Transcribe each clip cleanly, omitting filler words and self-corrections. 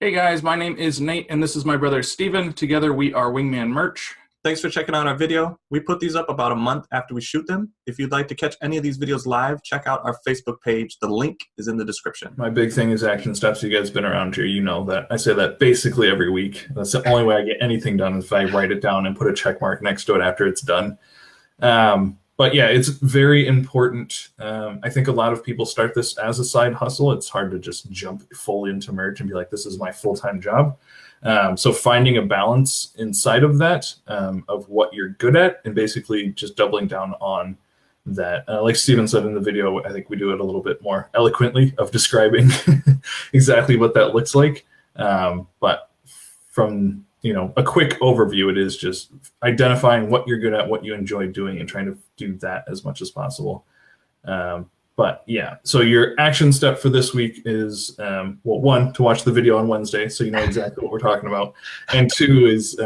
Hey guys, my name is Nate and this is my brother Steven. Together we are Wingman Merch. Thanks for checking out our video. We put these up about a month after we shoot them. If you'd like to catch any of these videos live, check out our Facebook page. The link is in the description. My big thing is action steps. You guys been around here, you know that. I say that basically every week. That's the only way I get anything done is if I write it down and put a check mark next to it after it's done. But yeah, it's very important. I think a lot of people start this as a side hustle. It's hard to just jump fully into merch and be like, this is my full-time job. So finding a balance inside of that, of what you're good at, and basically just doubling down on that. Like Steven said in the video, I think we do it a little bit more eloquently of describing exactly what that looks like. But from a quick overview, it is just identifying what you're good at, what you enjoy doing, and trying to do that as much as possible. But yeah, so your action step for this week is, well, one, to watch the video on Wednesday so you know exactly what we're talking about. And two is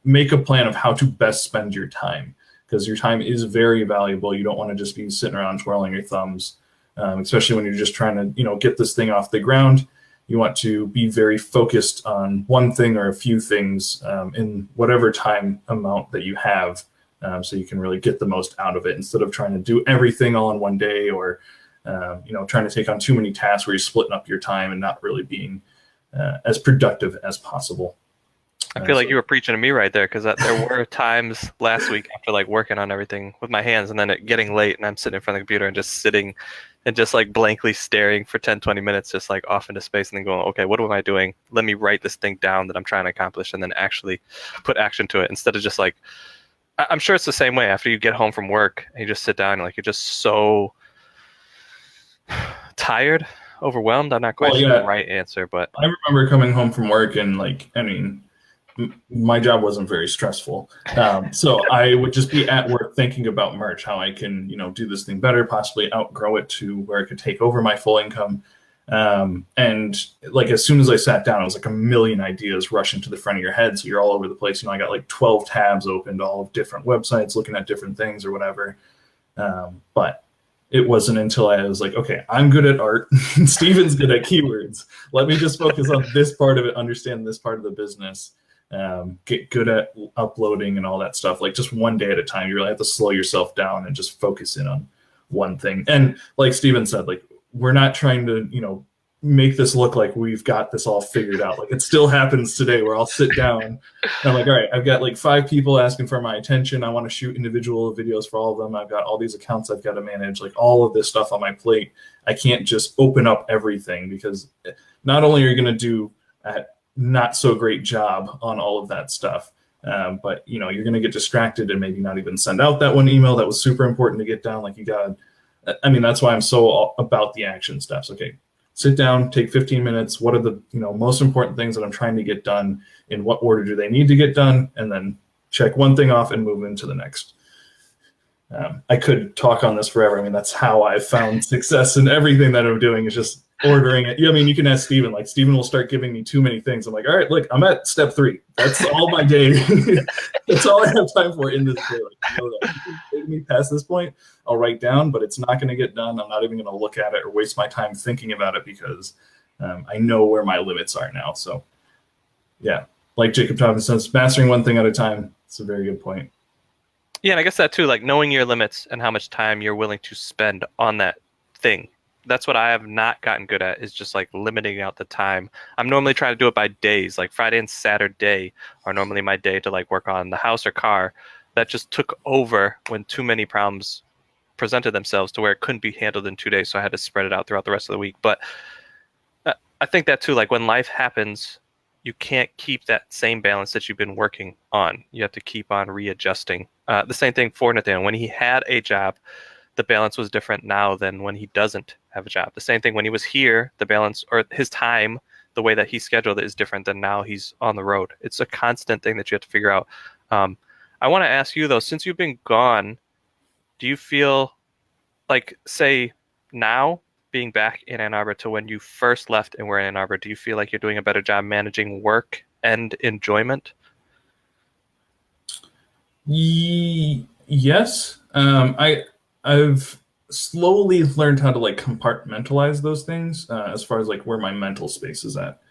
make a plan of how to best spend your time, because your time is very valuable. You don't want to just be sitting around twirling your thumbs, especially when you're just trying to, get this thing off the ground. You want to be very focused on one thing or a few things in whatever time amount that you have, so you can really get the most out of it instead of trying to do everything all in one day, or trying to take on too many tasks where you're splitting up your time and not really being as productive as possible. I feel like you were preaching to me right there, because there were times last week after working on everything with my hands, and then it getting late and I'm sitting in front of the computer and just sitting and just blankly staring for 10-20 minutes, just off into space, and then going, okay, what am I doing? Let me write this thing down that I'm trying to accomplish, and then actually put action to it, instead of just I'm sure it's the same way after you get home from work and you just sit down and you're just so tired, overwhelmed. I'm not quite sure the right answer, but I remember coming home from work and my job wasn't very stressful. So I would just be at work thinking about merch, how I can, do this thing better, possibly outgrow it to where it could take over my full income. And as soon as I sat down, it was a million ideas rushing to the front of your head. So you're all over the place. I got 12 tabs opened, all of different websites, looking at different things or whatever. But it wasn't until I was like, okay, I'm good at art. Steven's good at keywords. Let me just focus on this part of it, understand this part of the business, get good at uploading and all that stuff. Just one day at a time. You really have to slow yourself down and just focus in on one thing. And like Steven said, we're not trying to, make this look like we've got this all figured out. It still happens today where I'll sit down and I'm like, all right, I've got 5 people asking for my attention. I want to shoot individual videos for all of them. I've got all these accounts I've got to manage, all of this stuff on my plate. I can't just open up everything, because not only are you going to do a not so great job on all of that stuff, but you're going to get distracted and maybe not even send out that one email that was super important to get done. That's why I'm so about the action steps. Okay, sit down, take 15 minutes. What are the most important things that I'm trying to get done? In what order do they need to get done? And then check one thing off and move into the next. I could talk on this forever. That's how I've found success in everything that I'm doing, is just ordering it. You can ask Steven. Steven will start giving me too many things. I'm like, all right, look, I'm at step 3. That's all my day. That's all I have time for in this day. That. You can take me past this point, I'll write down, but it's not going to get done. I'm not even going to look at it or waste my time thinking about it, because I know where my limits are now. So yeah, like Jacob Thomas says, mastering one thing at a time. It's a very good point. Yeah, and I guess that too, knowing your limits and how much time you're willing to spend on that thing. That's what I have not gotten good at, is just limiting out the time. I'm normally trying to do it by days. Friday and Saturday are normally my day to work on the house or car. That just took over when too many problems presented themselves to where it couldn't be handled in 2 days. So I had to spread it out throughout the rest of the week. But I think that too, when life happens, you can't keep that same balance that you've been working on. You have to keep on readjusting. The same thing for Nathan. When he had a job, the balance was different now than when he doesn't have a job. The same thing when he was here, the balance, or his time, the way that he scheduled it, is different than now he's on the road. It's a constant thing that you have to figure out. I want to ask you though, since you've been gone, do you feel say now, being back in Ann Arbor to when you first left and were in Ann Arbor, do you feel like you're doing a better job managing work and enjoyment? Yes. I've slowly learned how to compartmentalize those things, as far as where my mental space is at.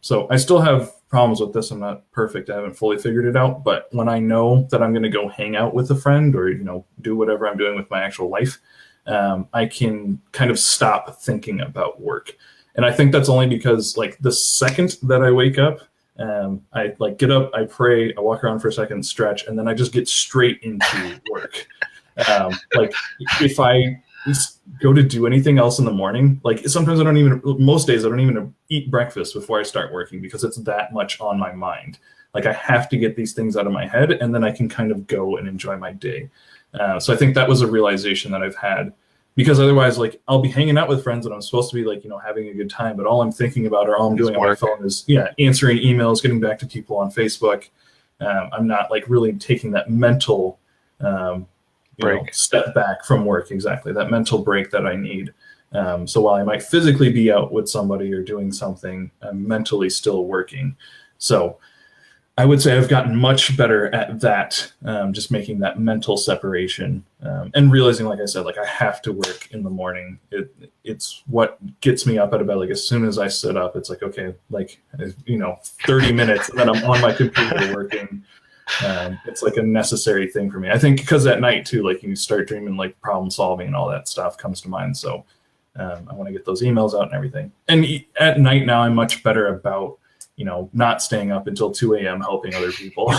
So I still have problems with this. I'm not perfect. I haven't fully figured it out. But when I know that I'm going to go hang out with a friend or, do whatever I'm doing with my actual life, I can kind of stop thinking about work. And I think that's only because like the second that I wake up, I like get up, I pray, I walk around for a second, stretch, and then I just get straight into work. Like if I go to do anything else in the morning, like sometimes most days I don't even eat breakfast before I start working because it's that much on my mind. Like I have to get these things out of my head and then I can kind of go and enjoy my day. So I think that was a realization that I've had, because otherwise, like I'll be hanging out with friends and I'm supposed to be like, having a good time, but all I'm thinking about or all I'm doing on my phone is answering emails, getting back to people on Facebook. I'm not like really taking that mental step back from work. Exactly, that mental break that I need. So while I might physically be out with somebody or doing something, I'm mentally still working. So I would say I've gotten much better at that, just making that mental separation, and realizing, like I said, like I have to work in the morning. It's what gets me up out of bed. Like as soon as I sit up, it's like, okay, like 30 minutes, and then I'm on my computer working. It's like a necessary thing for me. I think because at night too, like you start dreaming, like problem solving and all that stuff comes to mind. So I want to get those emails out and everything. And at night now, I'm much better about not staying up until 2 a.m. helping other people.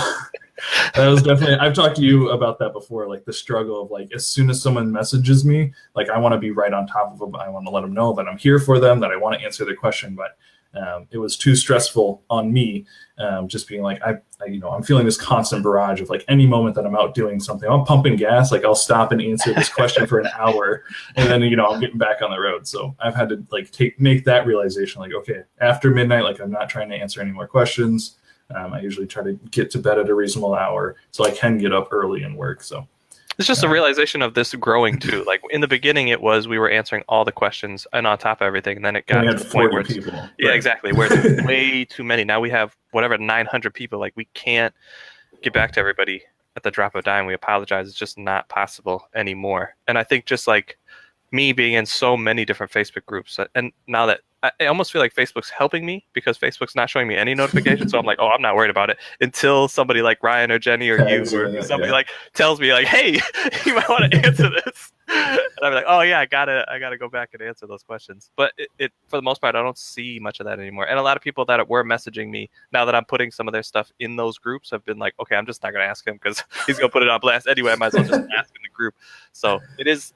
That was definitely, I've talked to you about that before, like the struggle of like, as soon as someone messages me, like I want to be right on top of them. I want to let them know that I'm here for them, that I want to answer their question. But it was too stressful on me, just being like, I'm feeling this constant barrage of like any moment that I'm out doing something, I'm pumping gas, like I'll stop and answer this question for an hour, and then I'm getting back on the road. So I've had to like make that realization, like, okay, after midnight, like I'm not trying to answer any more questions. I usually try to get to bed at a reasonable hour so I can get up early and work. So it's just a realization of this growing too. Like in the beginning, it was we were answering all the questions and on top of everything, and then it got to the point where people. Yeah, exactly. Where it's way too many. Now we have 900 people. Like we can't get back to everybody at the drop of a dime. We apologize. It's just not possible anymore. And I think just like me being in so many different Facebook groups, and now that I almost feel like Facebook's helping me because Facebook's not showing me any notifications. So I'm like, oh, I'm not worried about it until somebody like Ryan or Jenny or you or somebody like tells me like, hey, you might want to answer this. And I'm like, oh yeah, I gotta go back and answer those questions. But it for the most part, I don't see much of that anymore. And a lot of people that were messaging me now that I'm putting some of their stuff in those groups have been like, okay, I'm just not gonna ask him because he's gonna put it on blast anyway. I might as well just ask in the group. So it is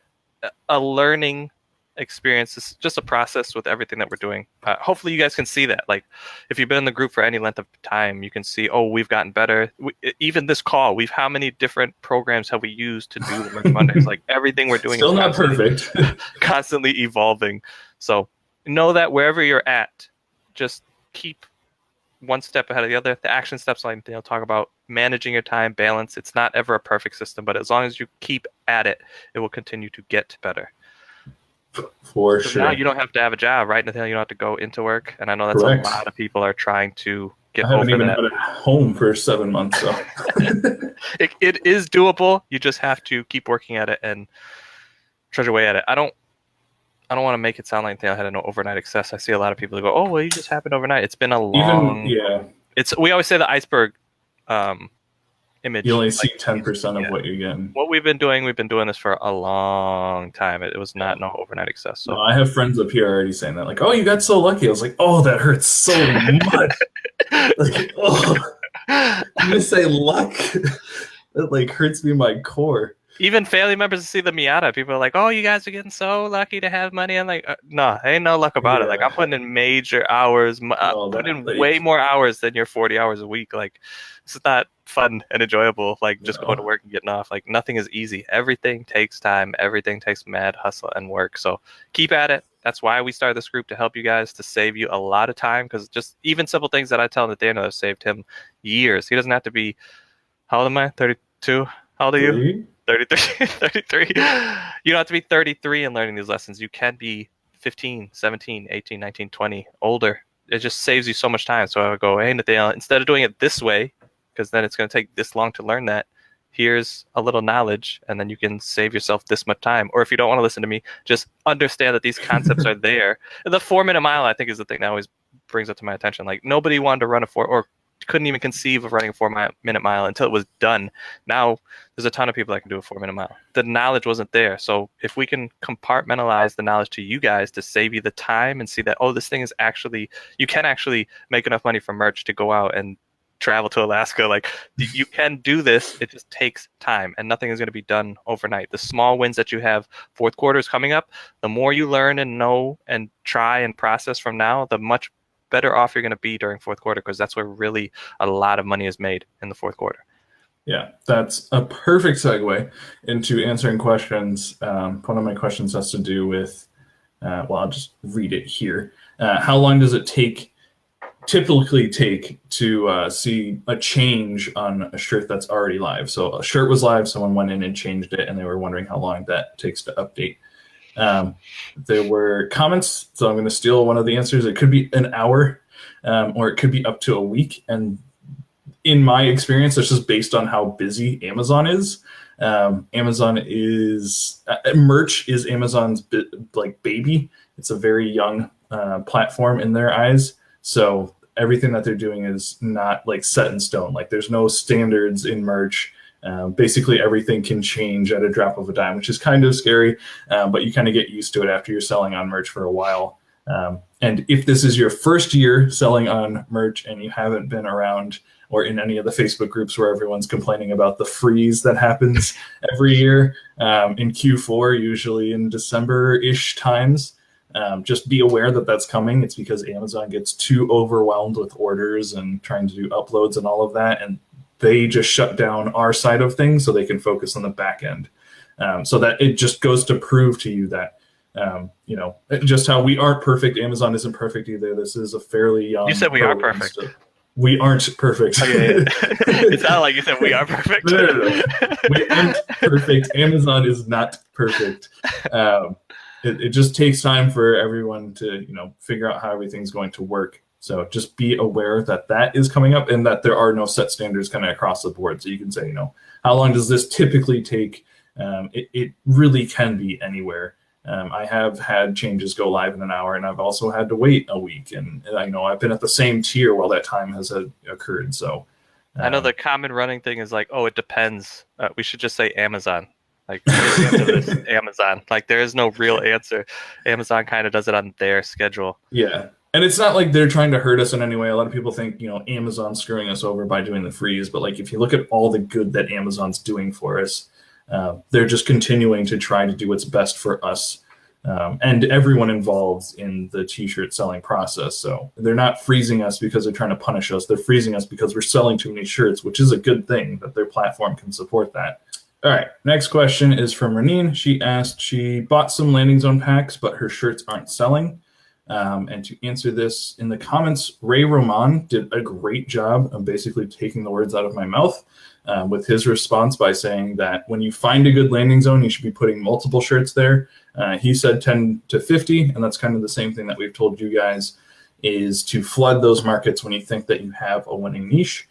a learning experience. It's just a process with everything that we're doing. Hopefully you guys can see that. Like if you've been in the group for any length of time, you can see, oh, we've gotten better. Even this call, how many different programs have we used to do the Merch Mondays? Like everything we're doing still is not perfect, constantly evolving. So know that wherever you're at, just keep one step ahead of the other. The action steps like they'll talk about managing your time, balance. It's not ever a perfect system, but as long as you keep at it, it will continue to get better. For sure. Now you don't have to have a job, right, Nathaniel? You don't have to go into work, and I know that's Correct. a lot of people are trying to get I haven't over even that. been at home for 7 months, so It is doable. You just have to keep working at it and trudge away at it. I don't want to make it sound like Nathaniel had an overnight success. I see a lot of people who go, "Oh, well, you just happened overnight." It's been a long. We always say the iceberg image. You only see 10% of what you're getting. What we've been doing this for a long time. It was not no overnight success. So no, I have friends up here already saying that, like, "Oh, you got so lucky." I was like, "Oh, that hurts so much." Like, oh, I'm gonna say luck. It like hurts me in my core. Even family members see the Miata. People are like, "Oh, you guys are getting so lucky to have money." I'm like, "No, ain't no luck about it. Like, I'm putting in major hours, putting in way more hours than your 40 hours a week. Like, this is not fun and enjoyable. Like, just going to work and getting off. Like, nothing is easy. Everything takes time. Everything takes mad hustle and work. So keep at it. That's why we started this group, to help you guys, to save you a lot of time. Because just even simple things that I tell Nathaniel have saved him years. He doesn't have to be. How old am I? 32. How old are you? 33. 33. You don't have to be 33 in learning these lessons. You can be 15, 17, 18, 19, 20, older. It just saves you so much time. So I would go, hey, Nathaniel, instead of doing it this way, because then it's going to take this long to learn that, here's a little knowledge, and then you can save yourself this much time. Or if you don't want to listen to me, just understand that these concepts are there. And the 4-minute mile, I think, is the thing that always brings it to my attention. Like nobody wanted to run a 4 or couldn't even conceive of running a 4-minute mile until it was done. Now there's a ton of people that can do a 4-minute mile. The knowledge wasn't there. So if we can compartmentalize the knowledge to you guys to save you the time and see that, oh, this thing is actually, you can actually make enough money from merch to go out and travel to Alaska. Like you can do this. It just takes time, and nothing is going to be done overnight. The small wins that you have, fourth quarter is coming up. The more you learn and know and try and process from now, the much better off you're going to be during fourth quarter, because that's where really a lot of money is made in the fourth quarter. Yeah, that's a perfect segue into answering questions. One of my questions has to do with, well, I'll just read it here. How long does it typically take to see a change on a shirt that's already live? So a shirt was live, someone went in and changed it, and they were wondering how long that takes to update. There were comments, so I'm going to steal one of the answers. It could be an hour, or it could be up to a week. And in my experience, it's just based on how busy Amazon is. Amazon is merch is Amazon's baby. It's a very young platform in their eyes. So everything that they're doing is not like set in stone. Like there's no standards in merch. Basically everything can change at a drop of a dime, which is kind of scary, but you kind of get used to it after you're selling on merch for a while. And if this is your first year selling on merch and you haven't been around or in any of the Facebook groups where everyone's complaining about the freeze that happens every year in Q4, usually in December-ish times, just be aware that that's coming. It's because Amazon gets too overwhelmed with orders and trying to do uploads and all of that, and they just shut down our side of things so they can focus on the back end. So that it just goes to prove to you that, just how we aren't perfect. Amazon isn't perfect either. This is a fairly young. You said we are perfect. We aren't perfect. Okay. It sounded like you said we are perfect. No. We aren't perfect. Amazon is not perfect. It just takes time for everyone to, figure out how everything's going to work. So just be aware that that is coming up and that there are no set standards kind of across the board. So you can say, how long does this typically take? It really can be anywhere. I have had changes go live in an hour, and I've also had to wait a week. And I've been at the same tier while that time has occurred. So I know the common running thing is like, oh, it depends. We should just say Amazon. Like, the answer to this, Amazon. Like, there is no real answer. Amazon kind of does it on their schedule. Yeah. And it's not like they're trying to hurt us in any way. A lot of people think, Amazon's screwing us over by doing the freeze. But like, if you look at all the good that Amazon's doing for us, they're just continuing to try to do what's best for us and everyone involved in the t-shirt selling process. So they're not freezing us because they're trying to punish us. They're freezing us because we're selling too many shirts, which is a good thing that their platform can support that. All right, next question is from Renine. She asked, she bought some landing zone packs, but her shirts aren't selling. And to answer this, in the comments, Ray Roman did a great job of basically taking the words out of my mouth with his response by saying that when you find a good landing zone, you should be putting multiple shirts there. He said 10 to 50, and that's kind of the same thing that we've told you guys, is to flood those markets when you think that you have a winning niche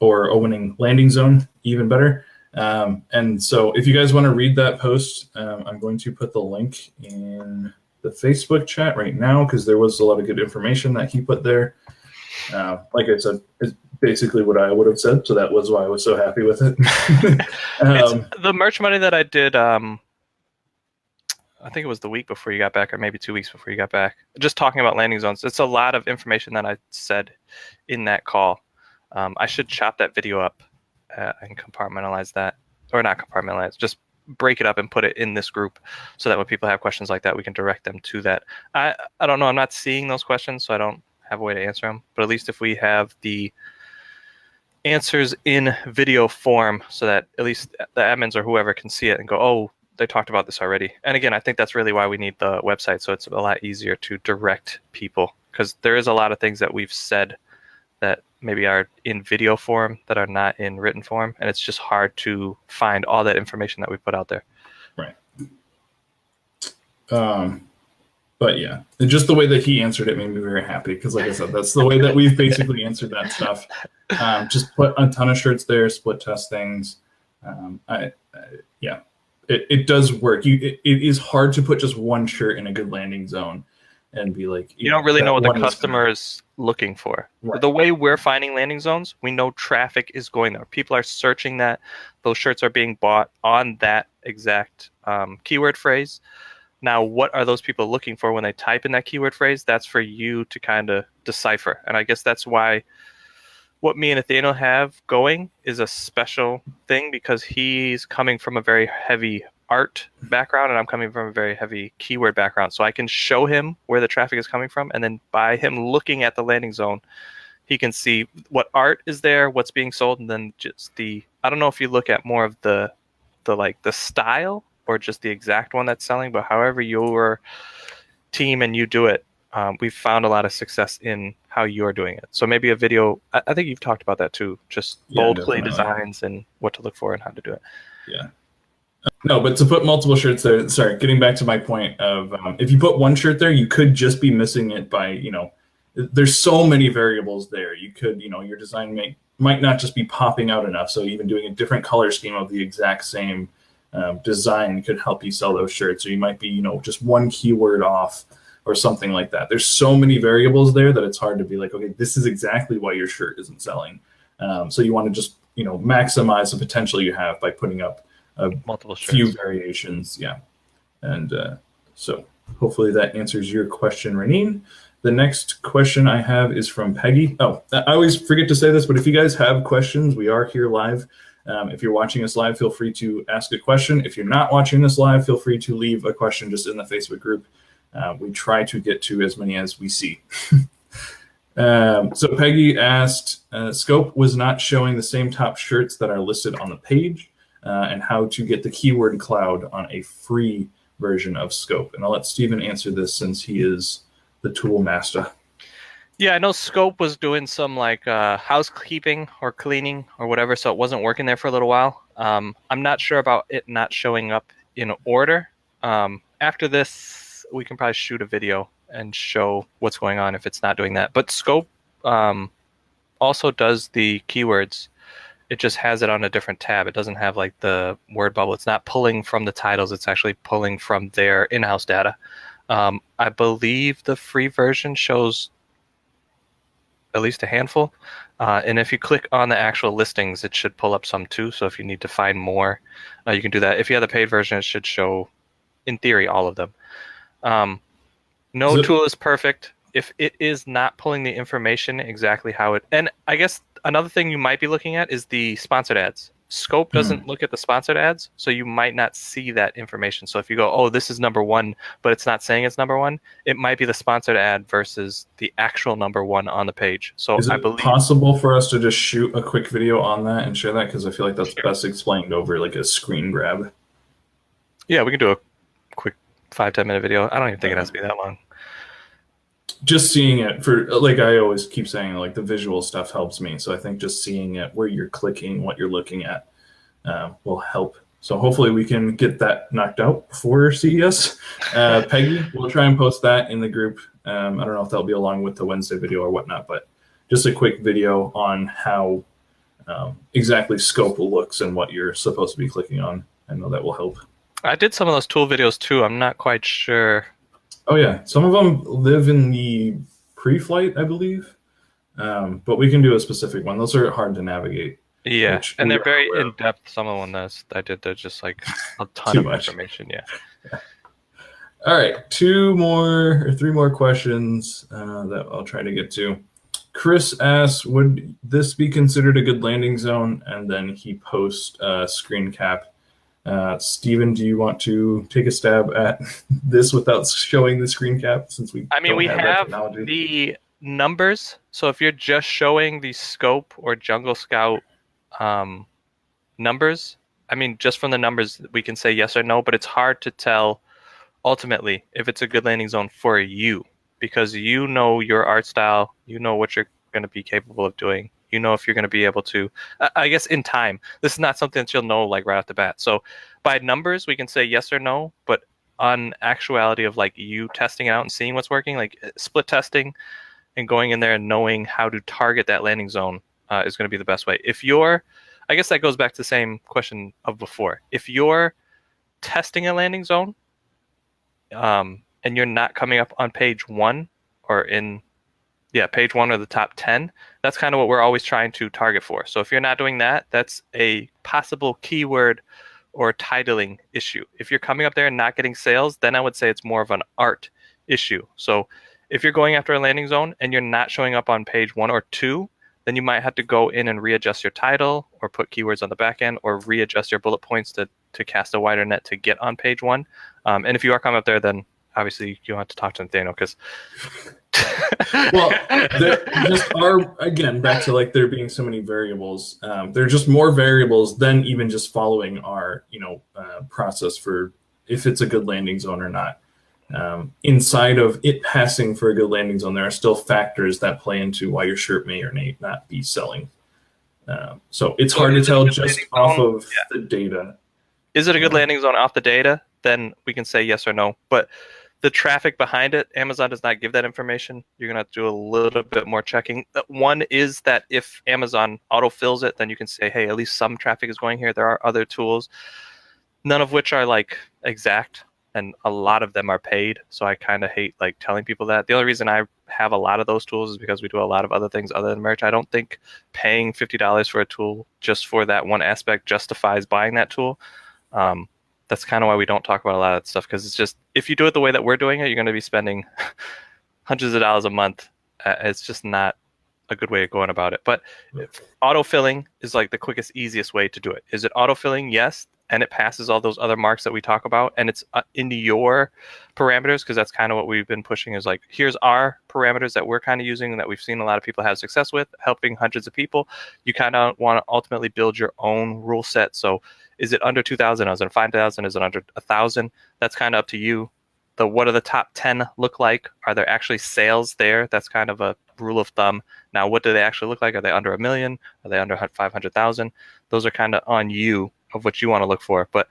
or a winning landing zone, even better. And so if you guys want to read that post, I'm going to put the link in the Facebook chat right now because there was a lot of good information that he put there. Like I said, it's basically what I would have said, so that was why I was so happy with it. It's the merch money that I did, I think it was the week before you got back, or maybe 2 weeks before you got back, just talking about landing zones. It's a lot of information that I said in that call. I should chop that video up and compartmentalize that, or not compartmentalize, just break it up and put it in this group so that when people have questions like that, we can direct them to that. I don't know. I'm not seeing those questions, so I don't have a way to answer them. But at least if we have the answers in video form so that at least the admins or whoever can see it and go, oh, they talked about this already. And again, I think that's really why we need the website, so it's a lot easier to direct people, because there is a lot of things that we've said that maybe are in video form that are not in written form, and it's just hard to find all that information that we put out there. Right. But yeah, and just the way that he answered it made me very happy, because like I said, that's the way that we've basically answered that stuff. Just put a ton of shirts there, split test things. It does work. It is hard to put just one shirt in a good landing zone. and be like, you don't really that know what the one is customer is looking for. Right. The way we're finding landing zones, we know traffic is going there. People are searching that. Those shirts are being bought on that exact keyword phrase. Now, what are those people looking for when they type in that keyword phrase? That's for you to kind of decipher. And I guess that's why what me and Nathaniel have going is a special thing, because he's coming from a very heavy art background and I'm coming from a very heavy keyword background. So I can show him where the traffic is coming from, and then by him looking at the landing zone, he can see what art is there, what's being sold, and then just I don't know if you look at more of the style or just the exact one that's selling, but however your team and you do it, we've found a lot of success in how you're doing it. So maybe a video, I think you've talked about that too, just bold, clean designs and what to look for and how to do it. Yeah. No, but to put multiple shirts there, sorry, getting back to my point of if you put one shirt there, you could just be missing it by, there's so many variables there. You could, your design might not just be popping out enough. So even doing a different color scheme of the exact same design could help you sell those shirts. Or you might be, just one keyword off or something like that. There's so many variables there that it's hard to be like, okay, this is exactly why your shirt isn't selling. So you want to just, maximize the potential you have by putting up multiple shirts. Few variations. Yeah. And so hopefully that answers your question, Renine. The next question I have is from Peggy. Oh, I always forget to say this, but if you guys have questions, we are here live. If you're watching us live, feel free to ask a question. If you're not watching this live, feel free to leave a question just in the Facebook group. We try to get to as many as we see. So Peggy asked, Scope was not showing the same top shirts that are listed on the page, and how to get the keyword cloud on a free version of Scope. And I'll let Steven answer this since he is the tool master. Yeah, I know Scope was doing some like housekeeping or cleaning or whatever, so it wasn't working there for a little while. I'm not sure about it not showing up in order. After this, we can probably shoot a video and show what's going on if it's not doing that. But Scope also does the keywords. It just has it on a different tab. It doesn't have like the word bubble. It's not pulling from the titles. It's actually pulling from their in-house data. I believe the free version shows at least a handful. And if you click on the actual listings, it should pull up some too. So if you need to find more, you can do that. If you have the paid version, it should show, in theory, all of them. No tool is perfect. If it is not pulling the information exactly how it... And I guess another thing you might be looking at is the sponsored ads. Scope doesn't look at the sponsored ads, so you might not see that information. So if you go, oh, this is number one, but it's not saying it's number one, it might be the sponsored ad versus the actual number one on the page. So is it I believe possible for us to just shoot a quick video on that and share that? Because I feel like that's best explained over like a screen grab. Yeah, we can do a quick 5-10 minute video. I don't even think it has to be that long. Just seeing it, for like I always keep saying, like the visual stuff helps me. So I think just seeing it, where you're clicking, what you're looking at, will help. So hopefully we can get that knocked out before CES. Peggy, we'll try and post that in the group. I don't know if that'll be along with the Wednesday video or whatnot, but just a quick video on how exactly Scope looks and what you're supposed to be clicking on. I know that will help. I did some of those tool videos too. I'm not quite sure. Oh yeah, some of them live in the pre-flight, I believe, but we can do a specific one. Those are hard to navigate. Yeah, and they're very in-depth. Some of them I did, they're just like a ton of information. Yeah. All right, 3 more questions that I'll try to get to. Chris asks, would this be considered a good landing zone? And then he posts a screen cap. Steven, do you want to take a stab at this without showing the screen cap, since we we have the numbers. So if you're just showing the Scope or Jungle Scout numbers, just from the numbers we can say yes or no, but it's hard to tell ultimately if it's a good landing zone for you, because you know your art style, you know what you're going to be capable of doing. You know if you're going to be able to, I guess in time, this is not something that you'll know like right off the bat. So by numbers, we can say yes or no, but on actuality of like you testing it out and seeing what's working, like split testing and going in there and knowing how to target that landing zone is going to be the best way. I guess that goes back to the same question of before. If you're testing a landing zone and and you're not coming up on page 1 or page 1 or the top 10, that's kind of what we're always trying to target for. So if you're not doing that, that's a possible keyword or titling issue. If you're coming up there and not getting sales, then I would say it's more of an art issue. So if you're going after a landing zone and you're not showing up on page 1 or 2, then you might have to go in and readjust your title or put keywords on the back end or readjust your bullet points to cast a wider net to get on page 1. And if you are coming up there, then obviously you don't have to talk to Nathaniel because well, there just are, again, back to like there being so many variables. There are just more variables than even just following our process for if it's a good landing zone or not. Inside of it passing for a good landing zone, there are still factors that play into why your shirt may or may not be selling. So it's hard to tell just off of the data. Is it a good landing zone off the data? Then we can say yes or no. But the traffic behind it, Amazon does not give that information. You're going to have to do a little bit more checking. One is that if Amazon autofills it, then you can say, hey, at least some traffic is going here. There are other tools, none of which are like exact, and a lot of them are paid. So I kind of hate like telling people that. The only reason I have a lot of those tools is because we do a lot of other things other than merch. I don't think paying $50 for a tool just for that one aspect justifies buying that tool. That's kind of why we don't talk about a lot of that stuff, because it's just, if you do it the way that we're doing it, you're going to be spending hundreds of dollars a month. It's just not a good way of going about it. But autofilling is like the quickest, easiest way to do it. Is it autofilling? Yes. And it passes all those other marks that we talk about, and it's into your parameters, because that's kind of what we've been pushing is like, here's our parameters that we're kind of using and that we've seen a lot of people have success with, helping hundreds of people. You kind of want to ultimately build your own rule set. So is it under 2,000? Is it 5,000? Is it under 1,000? That's kind of up to you. What do the top 10 look like? Are there actually sales there? That's kind of a rule of thumb. Now, what do they actually look like? Are they under 1 million? Are they under 500,000? Those are kind of on you of what you want to look for. But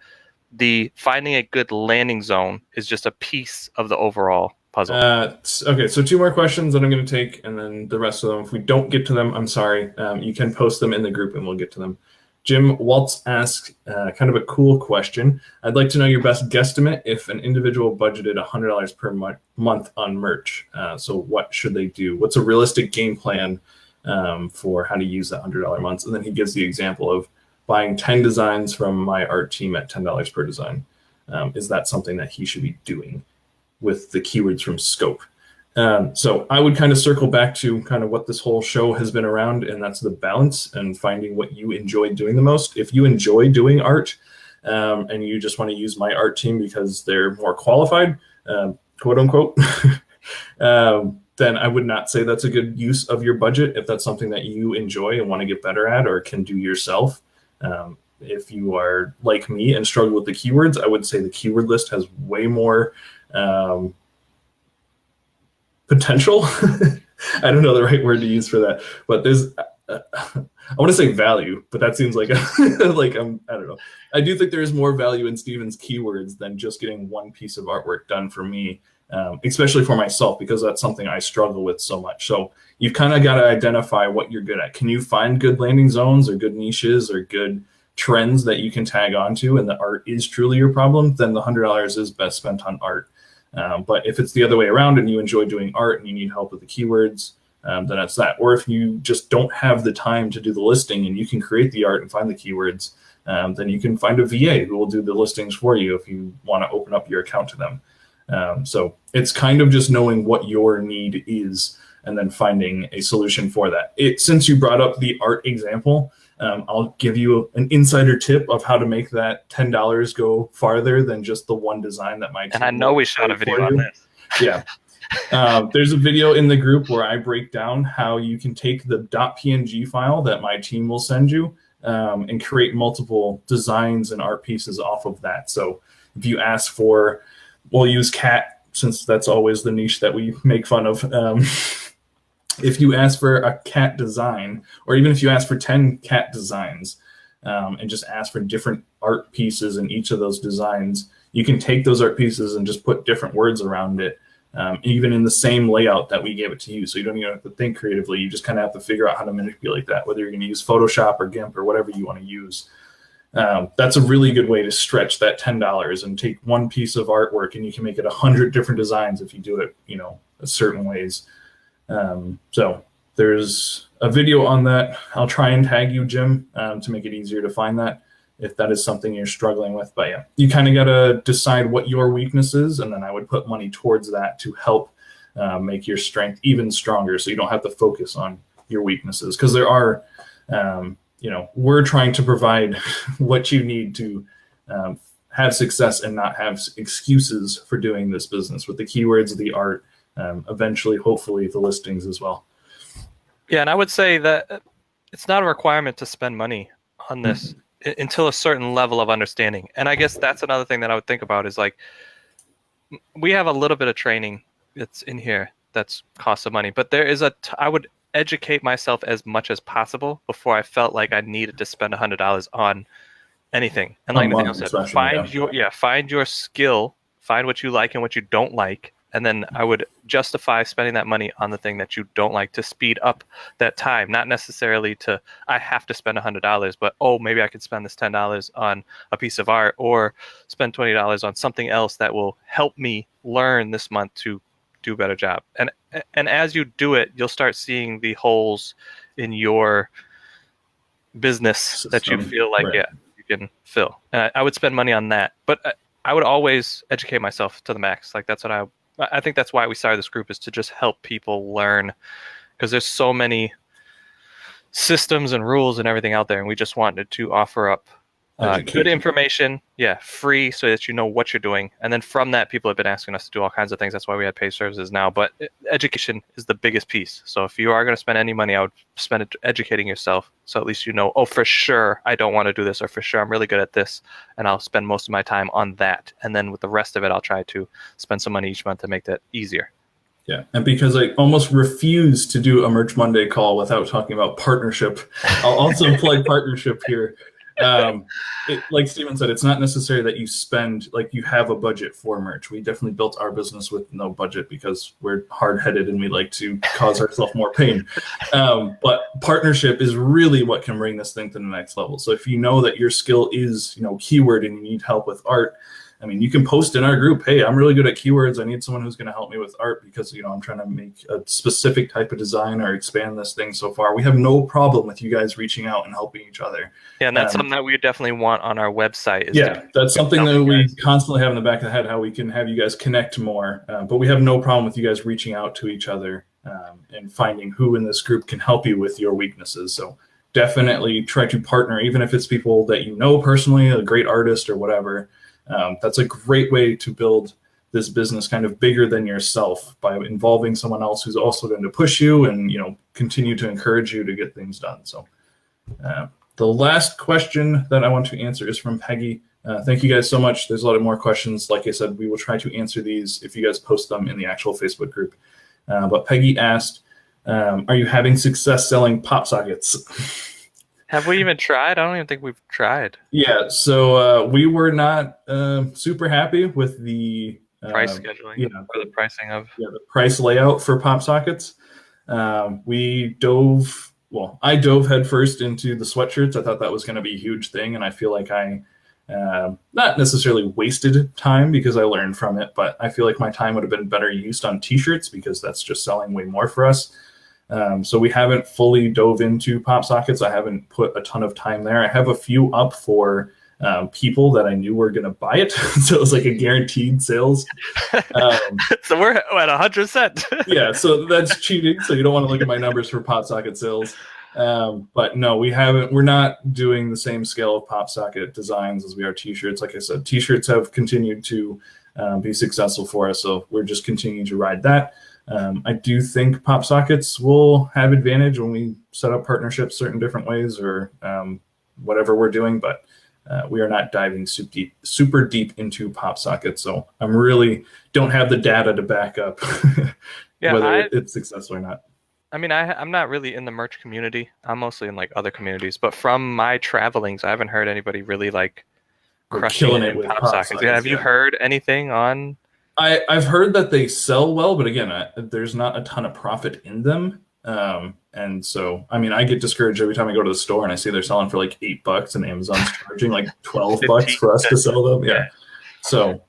the finding a good landing zone is just a piece of the overall puzzle. Okay, so 2 more questions that I'm going to take, and then the rest of them, if we don't get to them, I'm sorry. You can post them in the group and we'll get to them. Jim Waltz asks kind of a cool question. I'd like to know your best guesstimate if an individual budgeted $100 per month on merch. So what should they do? What's a realistic game plan for how to use that $100 month? And then he gives the example of buying 10 designs from my art team at $10 per design. Is that something that he should be doing with the keywords from scope? So I would kind of circle back to kind of what this whole show has been around, and that's the balance and finding what you enjoy doing the most. If you enjoy doing art and you just want to use my art team because they're more qualified, quote unquote, then I would not say that's a good use of your budget if that's something that you enjoy and want to get better at or can do yourself. If you are like me and struggle with the keywords, I would say the keyword list has way more potential. I don't know the right word to use for that, but there's I want to say value, but that seems like like I don't know. I do think there is more value in Steven's keywords than just getting one piece of artwork done for me, especially for myself, because that's something I struggle with so much. So you've kind of got to identify what you're good at. Can you find good landing zones or good niches or good trends that you can tag onto, and the art is truly your problem? Then the $100 is best spent on art. But if it's the other way around and you enjoy doing art and you need help with the keywords, then that's that. Or if you just don't have the time to do the listing and you can create the art and find the keywords, then you can find a VA who will do the listings for you if you want to open up your account to them. So it's kind of just knowing what your need is and then finding a solution for that. Since you brought up the art example, I'll give you an insider tip of how to make that $10 go farther than just the one design that my team. And I know we shot a video on this. Yeah. There's a video in the group where I break down how you can take the .png file that my team will send you and create multiple designs and art pieces off of that. So if you ask for, we'll use cat, since that's always the niche that we make fun of. If you ask for a cat design, or even if you ask for 10 cat designs and just ask for different art pieces in each of those designs, you can take those art pieces and just put different words around it, even in the same layout that we gave it to you. So you don't even have to think creatively. You just kind of have to figure out how to manipulate that, whether you're going to use Photoshop or GIMP or whatever you want to use. That's a really good way to stretch that $10 and take one piece of artwork and you can make it 100 different designs if you do it, certain ways. So there's a video on that. I'll try and tag you, Jim, to make it easier to find that if that is something you're struggling with. But yeah, you kind of got to decide what your weakness is, and then I would put money towards that to help make your strength even stronger, so you don't have to focus on your weaknesses, because there are, we're trying to provide what you need to have success and not have excuses for doing this business with the keywords, the art, eventually, hopefully, the listings as well. Yeah, and I would say that it's not a requirement to spend money on this until a certain level of understanding. And I guess that's another thing that I would think about is like, we have a little bit of training that's in here that's costs of money, but there is I would educate myself as much as possible before I felt like I needed to spend $100 on anything. And like Nathaniel said, find your skill, find what you like and what you don't like. And then I would justify spending that money on the thing that you don't like to speed up that time. Not necessarily I have to spend $100, but maybe I could spend this $10 on a piece of art, or spend $20 on something else that will help me learn this month to do a better job. And as you do it, you'll start seeing the holes in your business system that you feel like, you can fill. And I would spend money on that, but I would always educate myself to the max. Like that's what I think that's why we started this group, is to just help people learn, because there's so many systems and rules and everything out there, and we just wanted to offer up good information, free, so that you know what you're doing. And then from that, people have been asking us to do all kinds of things. That's why we have paid services now. But education is the biggest piece. So if you are going to spend any money, I would spend it educating yourself. So at least you know, for sure I don't want to do this, or for sure I'm really good at this, and I'll spend most of my time on that. And then with the rest of it, I'll try to spend some money each month to make that easier. Yeah, and because I almost refuse to do a Merch Monday call without talking about partnership, I'll also plug partnership here. Like Steven said, it's not necessary that you spend, like you have a budget for merch. We definitely built our business with no budget because we're hard-headed and we like to cause ourselves more pain. But partnership is really what can bring this thing to the next level. So if you know that your skill is, keyword, and you need help with art, I mean, you can post in our group, hey, I'm really good at keywords. I need someone who's going to help me with art because, I'm trying to make a specific type of design or expand this thing so far. We have no problem with you guys reaching out and helping each other. Yeah, and that's something that we definitely want on our website. That's something that we constantly have in the back of the head, how we can have you guys connect more. But we have no problem with you guys reaching out to each other and finding who in this group can help you with your weaknesses. So definitely try to partner, even if it's people that you know personally, a great artist or whatever. That's a great way to build this business kind of bigger than yourself, by involving someone else who's also going to push you and, continue to encourage you to get things done. So the last question that I want to answer is from Peggy. Thank you guys so much. There's a lot of more questions. Like I said, we will try to answer these if you guys post them in the actual Facebook group. But Peggy asked, are you having success selling pop sockets? Have we even tried? I don't even think we've tried. Yeah, so we were not super happy with the price scheduling, or the pricing of the price layout for pop sockets. I dove headfirst into the sweatshirts. I thought that was going to be a huge thing, and I feel like I not necessarily wasted time because I learned from it, but I feel like my time would have been better used on t-shirts because that's just selling way more for us. So we haven't fully dove into pop sockets. I haven't put a ton of time there. I have a few up for people that I knew were going to buy it. So it was like a guaranteed sales. So we're at 100%. Yeah, so that's cheating. So you don't want to look at my numbers for pop socket sales. But no, we're not doing the same scale of pop socket designs as we are t-shirts. Like I said, t-shirts have continued to be successful for us. So we're just continuing to ride that. I do think pop sockets will have advantage when we set up partnerships certain different ways or whatever we're doing, but we are not diving super deep into pop sockets. So I'm really don't have the data to back up whether it's successful or not. I mean, I'm not really in the merch community. I'm mostly in like other communities, but from my travelings, I haven't heard anybody really like crushing it with pop sockets. Yeah, have you heard anything on? I've heard that they sell well, but again, there's not a ton of profit in them. And so, I mean, I get discouraged every time I go to the store and I see they're selling for like $8 and Amazon's charging like $12 for us to sell them. Yeah. So,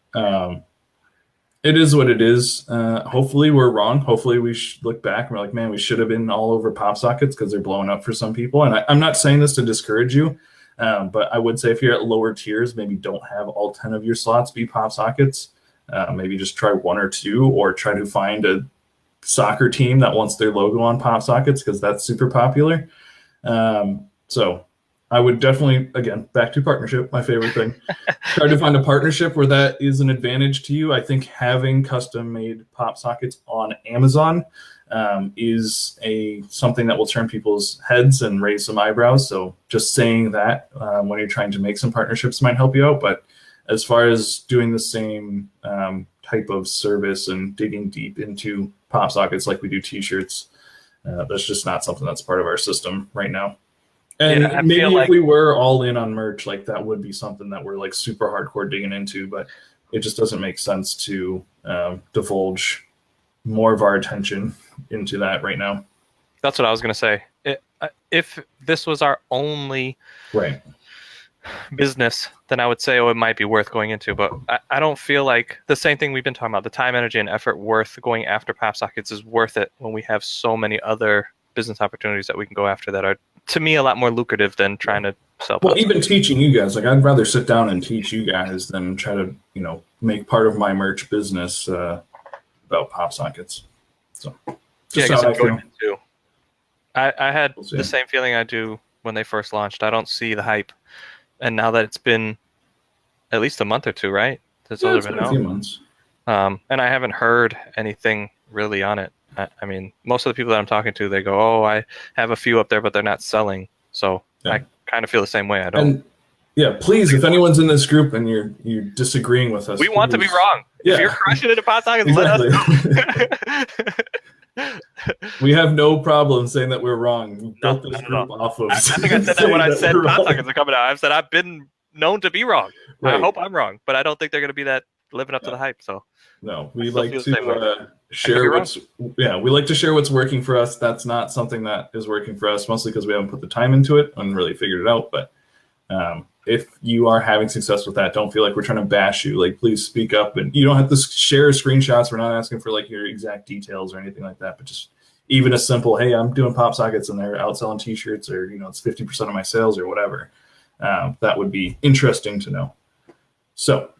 it is what it is. Hopefully we're wrong. Hopefully we look back and we're like, man, we should have been all over pop sockets because they're blowing up for some people. And I'm not saying this to discourage you, but I would say if you're at lower tiers, maybe don't have all 10 of your slots be pop sockets. Maybe just try 1 or 2, or try to find a soccer team that wants their logo on pop sockets because that's super popular. So I would definitely, again, back to partnership, my favorite thing. Try to find a partnership where that is an advantage to you. I think having custom-made pop sockets on Amazon is something that will turn people's heads and raise some eyebrows. So just saying that when you're trying to make some partnerships might help you out. But as far as doing the same type of service and digging deep into pop sockets like we do T-shirts, that's just not something that's part of our system right now. And maybe if we were all in on merch, like that would be something that we're like super hardcore digging into, but it just doesn't make sense to divulge more of our attention into that right now. That's what I was going to say. If this was our only business, then I would say, it might be worth going into. But I don't feel like the same thing we've been talking about, the time, energy, and effort worth going after pop sockets is worth it when we have so many other business opportunities that we can go after that are, to me, a lot more lucrative than trying to sell. Well, even teaching you guys, like I'd rather sit down and teach you guys than try to, make part of my merch business about pop sockets. So, just yeah, I how guess I'm too. I had the same feeling I do when they first launched. I don't see the hype, and now that it's been at least a month or two, right? It's been a few months. And I haven't heard anything really on it. I mean, most of the people that I'm talking to, they go, "Oh, I have a few up there, but they're not selling." So I kind of feel the same way. I don't. And, please, if anyone's in this group and you're disagreeing with us, we want to be wrong. Yeah. If you're crushing it at pop sockets, exactly. let us know. We have no problem saying that we're wrong. We built this group off of. I think I said that when I said pop sockets are coming out. I've said I've been known to be wrong. Right. I hope I'm wrong, but I don't think they're going to be that living up to the hype. So. No, we like to share we like to share what's working for us. That's not something that is working for us, mostly because we haven't put the time into it and really figured it out. But if you are having success with that, don't feel like we're trying to bash you. Like, please speak up, and you don't have to share screenshots. We're not asking for like your exact details or anything like that, but just even a simple, hey, I'm doing pop sockets and they're out selling T-shirts, or it's 50% of my sales or whatever. That would be interesting to know. So.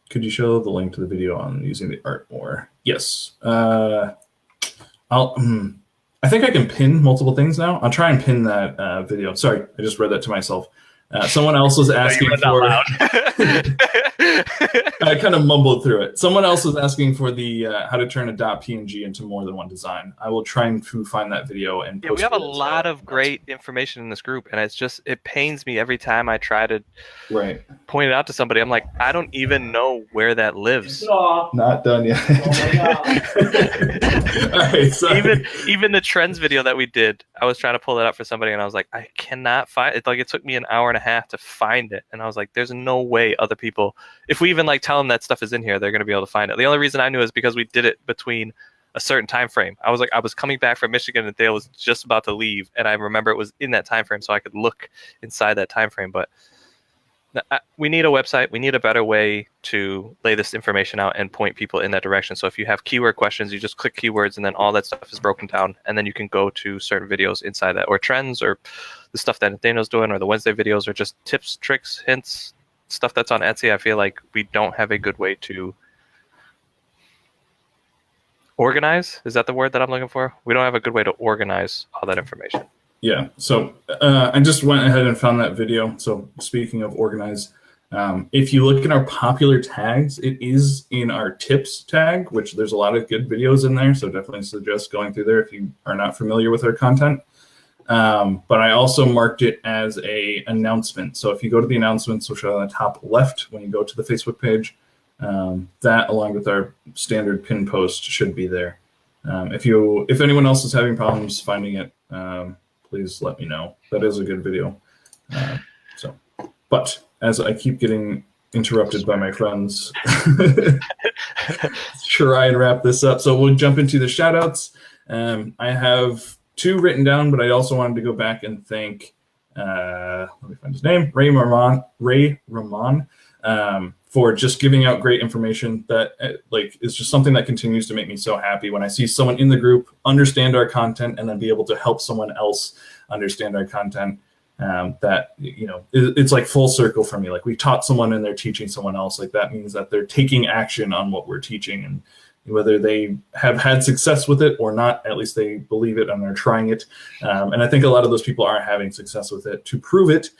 Could you show the link to the video on using the art more? Yes. I think I can pin multiple things now. I'll try and pin that video. Sorry, I just read that to myself. Someone else was asking for. I kind of mumbled through it. Someone else was asking for the how to turn a .png into more than one design. I will try and find that video and post we have a lot of great information in this group, and it pains me every time I try to point it out to somebody. I'm like, I don't even know where that lives. Not done yet. All right, sorry. Even the trends video that we did, I was trying to pull it up for somebody, and I was like, I cannot find it. Like, it took me an hour and a half to find it, and I was like, there's no way other people, if we even tell them that stuff is in here, they're going to be able to find it. The only reason I knew is because we did it between a certain time frame. I was coming back from Michigan and Dale was just about to leave, and I remember it was in that time frame, so I could look inside that time frame. But we need a website. We need a better way to lay this information out and point people in that direction. So if you have keyword questions, you just click keywords, and then all that stuff is broken down, and then you can go to certain videos inside that, or trends, or the stuff that Daniel's doing, or the Wednesday videos, or just tips, tricks, hints, stuff that's on Etsy. I feel like we don't have a good way to organize. Is that the word that I'm looking for? We don't have a good way to organize all that information. Yeah. So I just went ahead and found that video. So speaking of organize, if you look at our popular tags, it is in our tips tag, which there's a lot of good videos in there. So definitely suggest going through there if you are not familiar with our content. But I also marked it as a announcement. So if you go to the announcements, which are on the top left when you go to the Facebook page, that along with our standard pin post should be there. If anyone else is having problems finding it, please let me know. That is a good video. But as I keep getting interrupted by my friends, try and wrap this up. So we'll jump into the shout outs. I have two written down, but I also wanted to go back and thank, let me find his name, Ray Ramon, for just giving out great information that like is just something that continues to make me so happy when I see someone in the group understand our content and then be able to help someone else understand our content. That, you know, it's like full circle for me. Like we taught someone and they're teaching someone else. Like that means that they're taking action on what we're teaching, and whether they have had success with it or not, at least they believe it and they're trying it. And I think a lot of those people are having success with it. To prove it,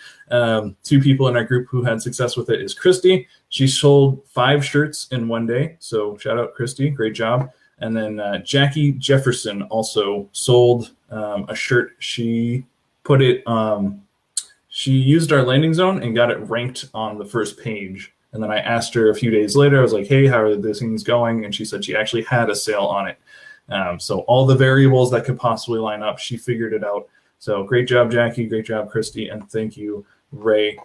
two people in our group who had success with it is Christy. She sold 5 shirts in one day. So shout out Christy, great job. And then Jackie Jefferson also sold a shirt. She put it, she used our landing zone and got it ranked on the first page. And then I asked her a few days later, I was like, hey, how are these things going? And she said she actually had a sale on it. So all the variables that could possibly line up, she figured it out. So great job, Jackie. Great job, Christy. And thank you, Ray,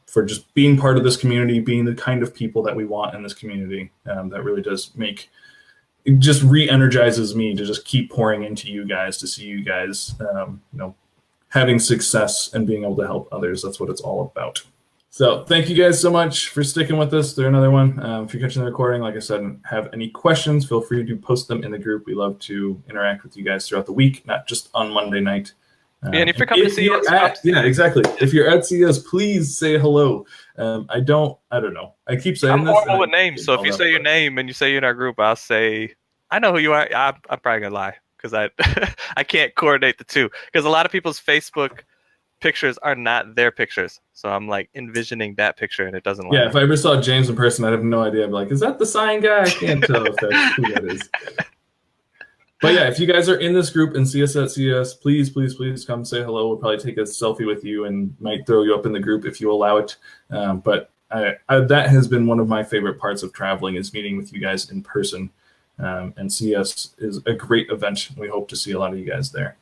for just being part of this community, being the kind of people that we want in this community. That really does make, it just re-energizes me to just keep pouring into you guys, to see you guys, you know, having success and being able to help others. That's what it's all about. So thank you guys so much for sticking with us through another one. If you're catching the recording, like I said, and have any questions, feel free to post them in the group. We love to interact with you guys throughout the week, not just on Monday night. And if you're coming to see us, yeah, exactly. If you're at CS, please say hello. I don't know. I keep saying I'm this. horrible with names, so if you say your name and you say you're in our group, I'll say, I know who you are. I'm probably gonna lie because I can't coordinate the two, because a lot of people's Facebook pictures are not their pictures, so I'm like envisioning that picture and it doesn't line Yeah, up. if I ever saw James in person, I'd have no idea. I'd be like, is that the sign guy? I can't tell if that's who that is. But yeah, if you guys are in this group and see us at CS, please, please, please come say hello. We'll probably take a selfie with you and might throw you up in the group if you allow it. But that has been one of my favorite parts of traveling, is meeting with you guys in person. And CS is a great event. We hope to see a lot of you guys there.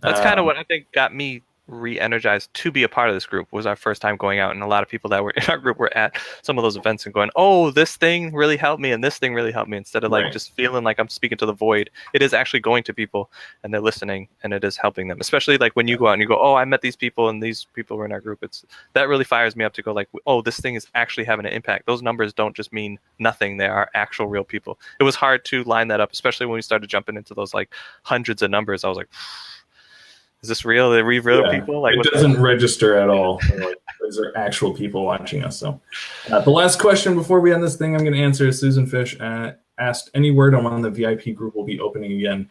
That's kind of what I think got me re-energized to be a part of this group. Was our first time going out, and a lot of people that were in our group were at some of those events and going, oh, this thing really helped me and this thing really helped me, instead of like just feeling like I'm speaking to the void. It is actually going to people and they're listening, and it is helping them, especially like when you go out and you go, oh, I met these people and these people were in our group. It's that really fires me up to go like, oh, this thing is actually having an impact. Those numbers don't just mean nothing. They are actual real people. It was hard to line that up, especially when we started jumping into those like hundreds of numbers. I was like, is this real? Are we real people? Like, it doesn't register at all. Like, these are actual people watching us. So the last question before we end this thing I'm going to answer is Susan Fish asked, any word on when the VIP group will be opening again?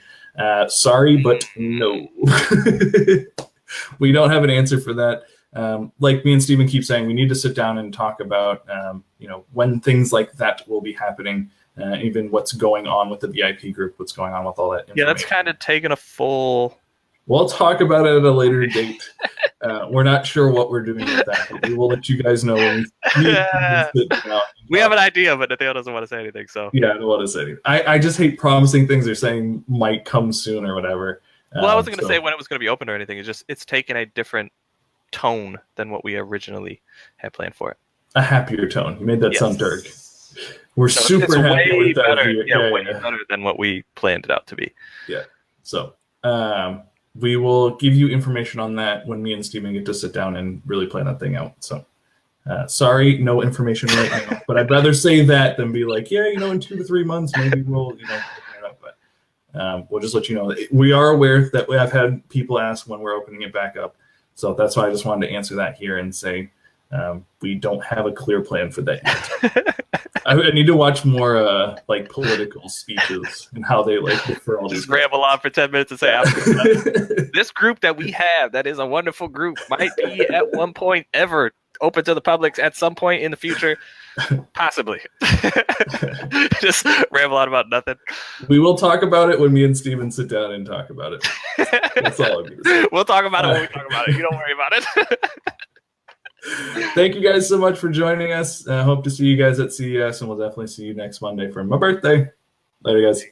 Sorry, but no. We don't have an answer for that. Like me and Steven keep saying, we need to sit down and talk about you know, when things like that will be happening. Even what's going on with the VIP group, what's going on with all that information. Yeah, that's kind of taken a full... We'll talk about it at a later date. We're not sure what we're doing with that, but we will let you guys know when we have an idea, but Nathaniel doesn't want to say anything. So yeah, I don't want to say anything. I just hate promising things or saying might come soon or whatever. Well, I wasn't going to say when it was going to be open or anything. It's taken a different tone than what we originally had planned for it. A happier tone. You made that sound dark. We're super happy with that. Better. Way better than what we planned it out to be. Yeah. So we will give you information on that when me and Steven get to sit down and really plan that thing out. So sorry, no information right now, but I'd rather say that than be like, yeah, you know, in 2 to 3 months, maybe we'll, you know, but we'll just let you know. We are aware that I've had people ask when we're opening it back up. So that's why I just wanted to answer that here and say we don't have a clear plan for that yet. I need to watch more like political speeches and how they like refer all these. Just ramble on for 10 minutes and say, this group that we have, that is a wonderful group, might be at one point ever open to the public at some point in the future, possibly. Just ramble on about nothing. We will talk about it when me and Steven sit down and talk about it. That's all I'm going to say. We'll talk about it when we talk about it. You don't worry about it. Thank you guys so much for joining us. Hope to see you guys at CES, and we'll definitely see you next Monday for my birthday. Later, guys.